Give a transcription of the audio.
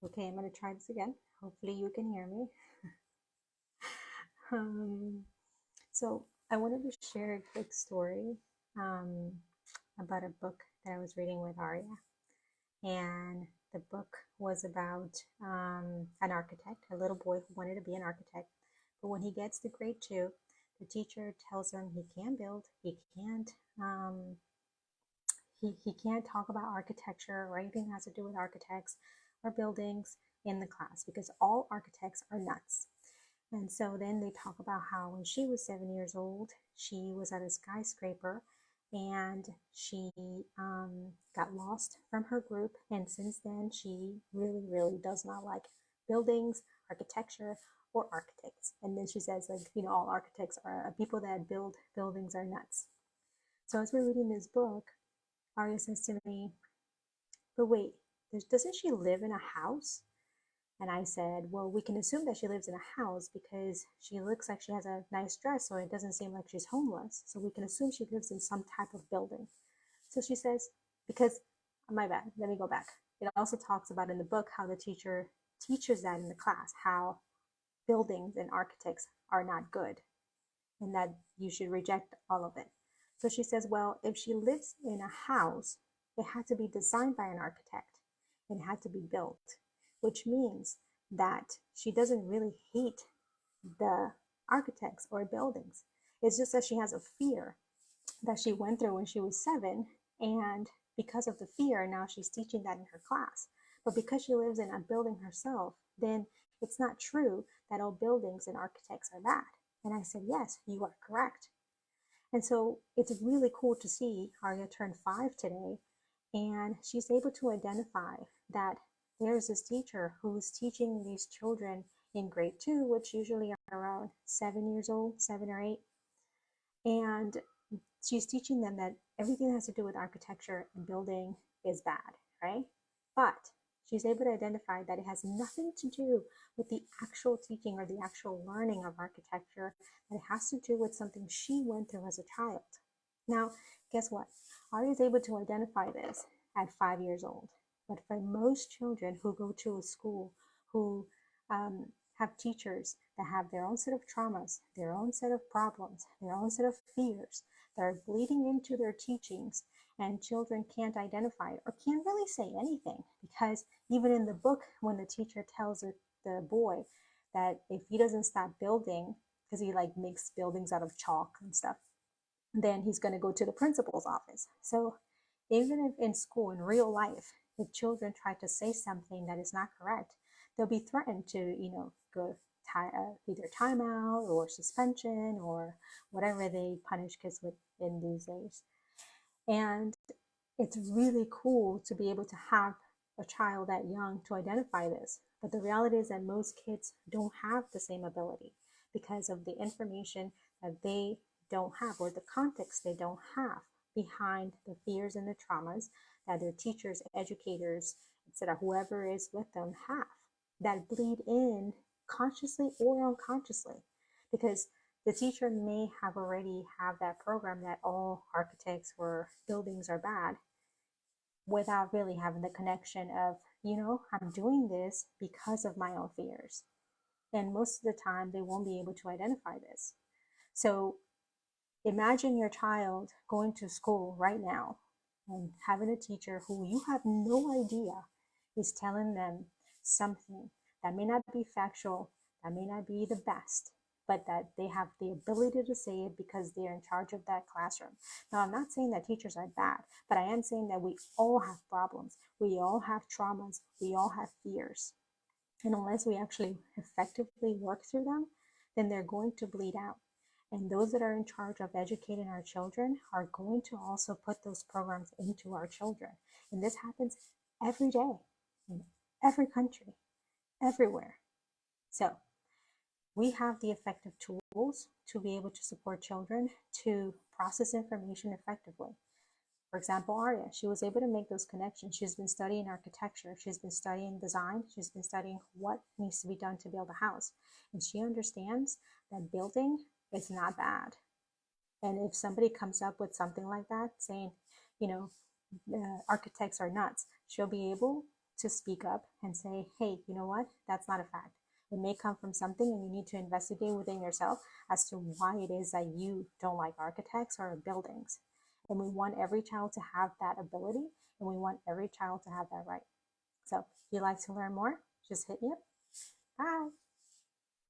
Okay, I'm going to try this again. Hopefully you can hear me. Um, so I wanted to share a quick story um, about a book that I was reading with Arya. And the book was about an architect, a little boy who wanted to be an architect. But when he gets to grade two, the teacher tells him he can't build, um, he can't talk about architecture or anything that has to do with architects or buildings in the class because all architects are nuts. And so then they talk about how when she was 7 years old, she was at a skyscraper and she got lost from her group. And since then, she really, really does not like buildings, architecture, or architects. And then she says, like, all architects are people that build buildings are nuts. So as we're reading this book, Arya says to me, but wait, doesn't she live in a house? And I said, well, we can assume that she lives in a house because she looks like she has a nice dress, so it doesn't seem like she's homeless. So we can assume she lives in some type of building. So she says, because, my bad, let me go back. It also talks about in the book how the teacher teaches that in the class, how buildings and architects are not good and that you should reject all of it. So she says, well, if she lives in a house, it had to be designed by an architect and had to be built, which means that she doesn't really hate the architects or buildings. It's just that she has a fear that she went through when she was 7. And because of the fear, now she's teaching that in her class. But because she lives in a building herself, then it's not true that all buildings and architects are bad. And I said, yes, you are correct. And so it's really cool to see Arya turn 5 today, and she's able to identify that there's this teacher who's teaching these children in grade 2, which usually are around 7 years old, 7 or 8. And she's teaching them that everything that has to do with architecture and building is bad, right? But she's able to identify that it has nothing to do with the actual teaching or the actual learning of architecture, that it has to do with something she went through as a child. Now, guess what? Ari is able to identify this at 5 years old. But for most children who go to a school, who have teachers that have their own set of traumas, their own set of problems, their own set of fears that are bleeding into their teachings, and children can't identify it or can't really say anything, because even in the book, when the teacher tells the boy that if he doesn't stop building, because he like makes buildings out of chalk and stuff, then he's going to go to the principal's office. So even if in school, in real life, if children try to say something that is not correct, they'll be threatened to, go either timeout or suspension or whatever they punish kids with in these days. And it's really cool to be able to have a child that young to identify this. But the reality is that most kids don't have the same ability because of the information that they don't have, or the context they don't have behind the fears and the traumas that their teachers, educators, etc., whoever is with them have, that bleed in consciously or unconsciously. Because the teacher may have already have that program that all architects or buildings are bad, without really having the connection of, I'm doing this because of my own fears. And most of the time, they won't be able to identify this. So imagine your child going to school right now and having a teacher who you have no idea is telling them something that may not be factual, that may not be the best, but that they have the ability to say it because they're in charge of that classroom. Now, I'm not saying that teachers are bad, but I am saying that we all have problems. We all have traumas. We all have fears. And unless we actually effectively work through them, then they're going to bleed out. And those that are in charge of educating our children are going to also put those programs into our children. And this happens every day in every country, everywhere. So we have the effective tools to be able to support children to process information effectively. For example, Arya, she was able to make those connections. She's been studying architecture. She's been studying design. She's been studying what needs to be done to build a house. And she understands that building is not bad. And if somebody comes up with something like that, saying, architects are nuts, she'll be able to speak up and say, hey, you know what? That's not a fact. It may come from something, and you need to investigate within yourself as to why it is that you don't like architects or buildings. And we want every child to have that ability, and we want every child to have that right. So if you'd like to learn more, just hit me up. Bye.